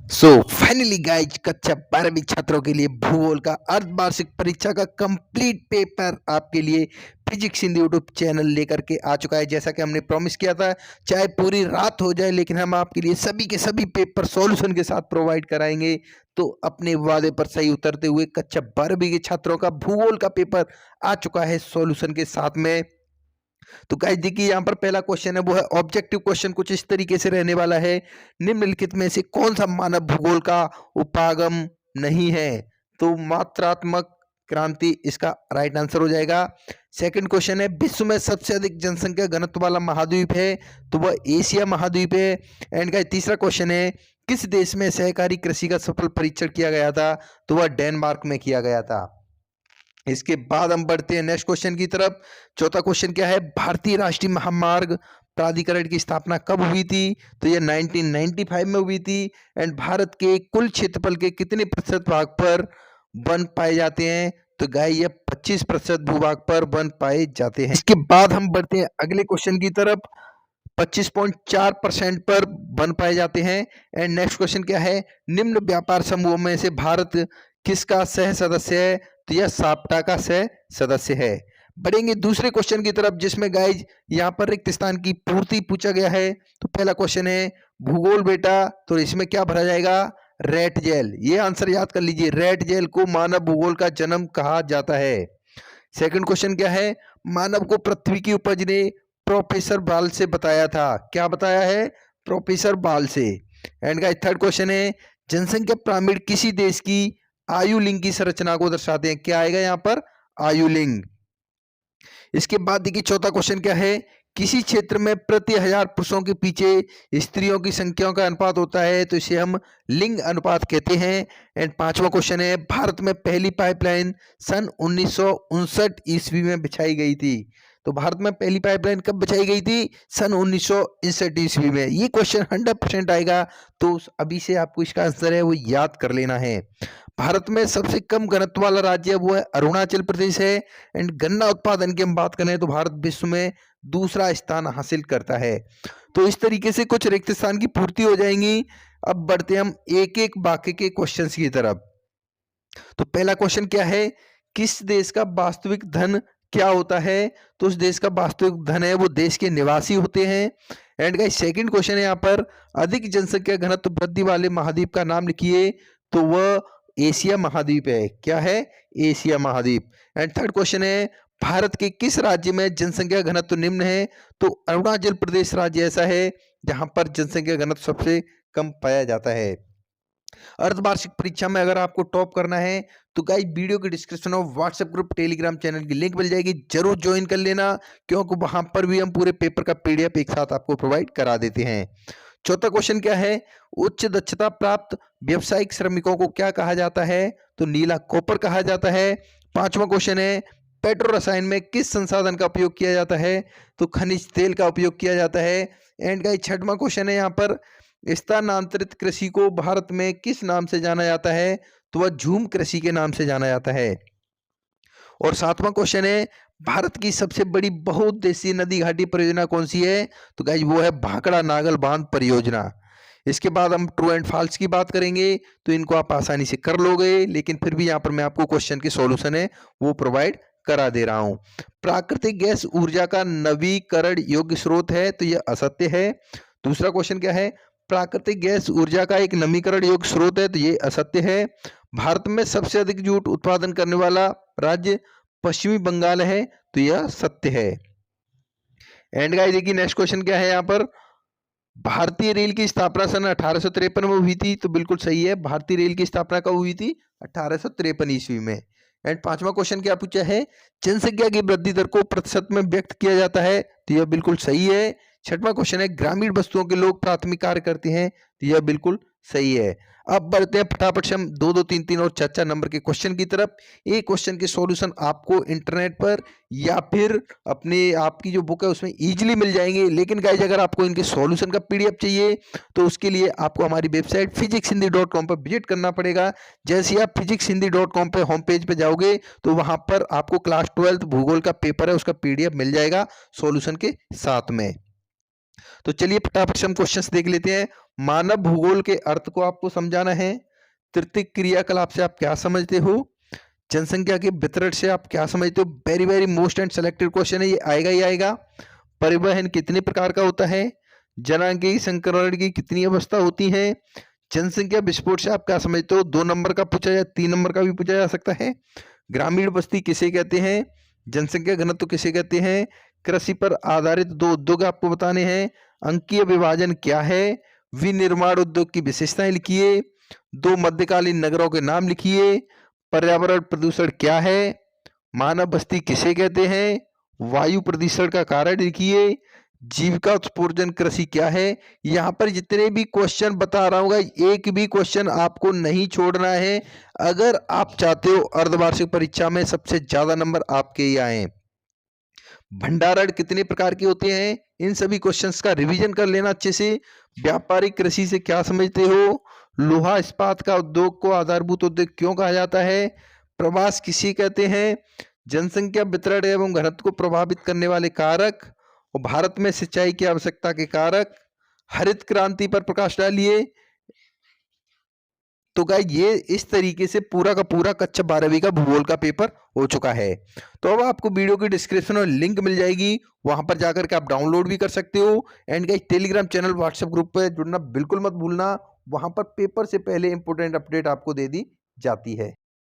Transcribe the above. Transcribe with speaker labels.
Speaker 1: Finally guys कक्षा 12वीं छात्रों के लिए भूगोल का अर्धवार्षिक परीक्षा का कंप्लीट पेपर आपके लिए फिजिक्स हिंदी यूट्यूब चैनल लेकर के आ चुका है। जैसा कि हमने प्रॉमिस किया था, चाहे पूरी रात हो जाए लेकिन हम आपके लिए सभी के सभी पेपर सॉल्यूशन के साथ प्रोवाइड कराएंगे। तो अपने वादे पर सही उतरते हुए कक्षा 12वीं के छात्रों का भूगोल का पेपर आ चुका है सॉल्यूशन के साथ में। तो गाइस देखिए, यहाँ पर पहला क्वेश्चन है वो है ऑब्जेक्टिव क्वेश्चन। कुछ इस तरीके से रहने वाला है, निम्नलिखित में से कौन सा मानव भूगोल का उपागम नहीं है? तो मात्रात्मक क्रांति इसका राइट आंसर हो जाएगा। सेकंड क्वेश्चन है, विश्व में सबसे अधिक जनसंख्या घनत्व वाला महाद्वीप है? तो वह एशिया महाद्वीप है। एंड गाइस तीसरा क्वेश्चन है, किस देश में सहकारी कृषि का सफल परीक्षण किया गया था? तो वह डेनमार्क में किया गया था। इसके बाद हम बढ़ते हैं नेक्स्ट क्वेश्चन की तरफ। चौथा क्वेश्चन क्या है, भारतीय राष्ट्रीय महामार्ग प्राधिकरण की स्थापना कब हुई थी? तो यह 1995 में हुई थी। एंड भारत के कुल क्षेत्रफल के कितने प्रतिशत भाग पर वन पाए जाते हैं? तो गाय ये 25% भूभाग पर वन पाए जाते हैं। इसके बाद हम बढ़ते हैं अगले क्वेश्चन की तरफ। 25.4% पर वन पाए जाते हैं। एंड नेक्स्ट क्वेश्चन क्या है, निम्न व्यापार समूह में से भारत किसका सह सदस्य है? तो यह साप्टा का सह सदस्य है। बढ़ेंगे दूसरे क्वेश्चन की तरफ, जिसमें गाइज यहाँ पर रिक्त स्थान की पूर्ति पूछा गया है। तो पहला क्वेश्चन है भूगोल बेटा, तो इसमें क्या भरा जाएगा? Rate jail. ये आंसर याद कर लीजिए, रेट जेल को मानव भूगोल का जन्म कहा जाता है। सेकंड क्वेश्चन क्या है, मानव को पृथ्वी की उपज ने प्रोफेसर बाल से बताया था? क्या बताया है? प्रोफेसर बाल से। एंड गाइस थर्ड क्वेश्चन है, जनसंख्या पिरामिड किसी देश की आयु लिंग की संरचना को दर्शाते हैं? क्या आएगा यहाँ पर? आयु लिंग। इसके बाद देखिए चौथा क्वेश्चन क्या है, किसी क्षेत्र में प्रति 1000 पुरुषों के पीछे स्त्रियों की संख्याओं का अनुपात होता है? तो इसे हम लिंग अनुपात कहते हैं। एंड पांचवा क्वेश्चन है, भारत में पहली पाइपलाइन सन 1959 ईस्वी में बिछाई गई थी? तो भारत में पहली पाइपलाइन कब बिछाई गई थी? सन 1959 ईस्वी में। ये क्वेश्चन 100% आएगा, तो अभी से आपको इसका आंसर है वो याद कर लेना है। भारत में सबसे कम घनत्व वाला राज्य वो है अरुणाचल प्रदेश है। एंड गन्ना उत्पादन की हम बात करें तो भारत विश्व में दूसरा स्थान हासिल करता है। तो इस तरीके से कुछ रिक्त स्थान की पूर्ति हो जाएंगी। अब बढ़ते हम एक एक बाकी के क्वेश्चंस की तरफ। तो पहला क्वेश्चन क्या है, किस देश का वास्तविक धन क्या होता है? तो उस देश का वास्तविक धन है वो देश के निवासी होते हैं। एंड गाइस सेकंड क्वेश्चन है यहाँ पर, अधिक जनसंख्या घनत्व वृद्धि वाले महाद्वीप का नाम लिखिए? तो वह एशिया महाद्वीप है। क्या है? एशिया महाद्वीप। एंड थर्ड क्वेश्चन है, भारत के किस राज्य में जनसंख्या घनत्व निम्न है? तो अरुणाचल प्रदेश राज्य ऐसा है जहां पर जनसंख्या घनत्व सबसे कम पाया जाता है। अर्धवार्षिक परीक्षा में अगर आपको टॉप करना है तो गाइस वीडियो के डिस्क्रिप्शन में व्हाट्सएप ग्रुप टेलीग्राम चैनल की लिंक मिल जाएगी, जरूर ज्वाइन कर लेना, क्योंकि वहां पर भी हम पूरे पेपर का पीडीएफ एक साथ आपको प्रोवाइड करा देते हैं। चौथा क्वेश्चन क्या है, उच्च दक्षता प्राप्त व्यवसायिक श्रमिकों को क्या कहा जाता है? तो नीला कॉपर कहा जाता है। पांचवा क्वेश्चन है, पेट्रो रसायन में किस संसाधन का उपयोग किया जाता है? तो खनिज तेल का उपयोग किया जाता है। एंड गाइस छठवां क्वेश्चन है यहाँ पर, स्थानांतरित कृषि को भारत में किस नाम से जाना जाता है? तो वह झूम कृषि के नाम से जाना जाता है। और सातवां क्वेश्चन है, भारत की सबसे बड़ी बहुउद्देशीय नदी घाटी परियोजना कौन सी है? तो गाइस वो है भाखड़ा नागल बांध परियोजना। इसके बाद हम ट्रू एंड फॉल्स की बात करेंगे, तो इनको आप आसानी से कर लोगे, लेकिन फिर भी यहाँ पर मैं आपको क्वेश्चन के सॉल्यूशन है वो प्रोवाइड करा दे रहा हूं। प्राकृतिक गैस ऊर्जा का नवीकरण योग्य स्रोत है? तो यह असत्य है। दूसरा क्वेश्चन क्या है, प्राकृतिक गैस ऊर्जा का एक नवीकरण योग्य स्रोत है? तो ये असत्य है। भारत में सबसे अधिक जूट उत्पादन करने वाला राज्य पश्चिमी बंगाल है? तो यह सत्य है। एंड गाइस देखिए नेक्स्ट क्वेश्चन क्या है यहाँ पर, भारतीय रेल की स्थापना सन 1853 में हुई थी? तो बिल्कुल सही है, भारतीय रेल की स्थापना कब हुई थी? 1853 ईस्वी में। एंड पांचवा क्वेश्चन क्या पूछा है, जनसंख्या की वृद्धि दर को प्रतिशत में व्यक्त किया जाता है? तो यह बिल्कुल सही है। छठवां क्वेश्चन है, ग्रामीण वस्तुओं के लोग प्राथमिक कार्य करते हैं? तो यह बिल्कुल सही है। अब बढ़ते हैं फटाफट से हम 2 2 3 3 और 4 4 नंबर के क्वेश्चन की तरफ। एक क्वेश्चन के सॉल्यूशन आपको इंटरनेट पर या फिर अपने आपकी जो बुक है उसमें इजीली मिल जाएंगे, लेकिन गाइज अगर आपको इनके सॉल्यूशन का पीडीएफ चाहिए तो उसके लिए आपको हमारी वेबसाइट physicshindy.com पर विजिट करना पड़ेगा। जैसे ही आप physicshindy.com पे होम पेज पे जाओगे तो वहां पर आपको क्लास 12 भूगोल का पेपर है उसका पीडीएफ मिल जाएगा सॉल्यूशन के साथ में। तो चलिए फटाफट से हम क्वेश्चंस देख लेते हैं। मानव भूगोल के अर्थ को आपको समझाना है। तृतीयक क्रियाकलाप से आप क्या समझते हो? जनसंख्या के वितरण से आप क्या समझते हो? Very very most and selected question है, ये आएगा ही आएगा। परिवहन कितने प्रकार का होता है? जनांगीय संक्रमण की कितनी अवस्था होती है? जनसंख्या विस्फोट से आप क्या समझते हो? 2 नंबर का पूछा या 3 नंबर का भी पूछा जा सकता है। ग्रामीण बस्ती किसे कहते हैं? जनसंख्या घनत्व किसे कहते हैं? कृषि पर आधारित 2 उद्योग आपको बताने हैं। अंकीय विभाजन क्या है? विनिर्माण उद्योग की विशेषताएं लिखिए। 2 मध्यकालीन नगरों के नाम लिखिए। पर्यावरण प्रदूषण क्या है? मानव बस्ती किसे कहते हैं? वायु प्रदूषण का कारण लिखिए। जीविका उत्पादन कृषि क्या है? यहाँ पर जितने भी क्वेश्चन बता रहा हूँ, एक भी क्वेश्चन आपको नहीं छोड़ना है अगर आप चाहते हो अर्धवार्षिक परीक्षा में सबसे ज्यादा नंबर आपके ही आए। भंडारण कितने प्रकार के होते हैं? इन सभी क्वेश्चंस का रिवीजन कर लेना अच्छे से। व्यापारिक कृषि से क्या समझते हो? लोहा इस्पात का उद्योग को आधारभूत उद्योग क्यों कहा जाता है? प्रवास किसे कहते हैं? जनसंख्या वितरण एवं घनत्व को प्रभावित करने वाले कारक और भारत में सिंचाई की आवश्यकता के कारक। हरित क्रांति पर प्रकाश डालिए। तो गाइस ये इस तरीके से पूरा का पूरा कक्षा 12वीं का भूगोल का पेपर हो चुका है। तो अब आपको वीडियो की डिस्क्रिप्शन में लिंक मिल जाएगी, वहां पर जाकर के आप डाउनलोड भी कर सकते हो। And guys Telegram channel WhatsApp group पे जुड़ना बिल्कुल मत भूलना, वहां पर पेपर से पहले इंपोर्टेंट अपडेट आपको दे दी जाती है।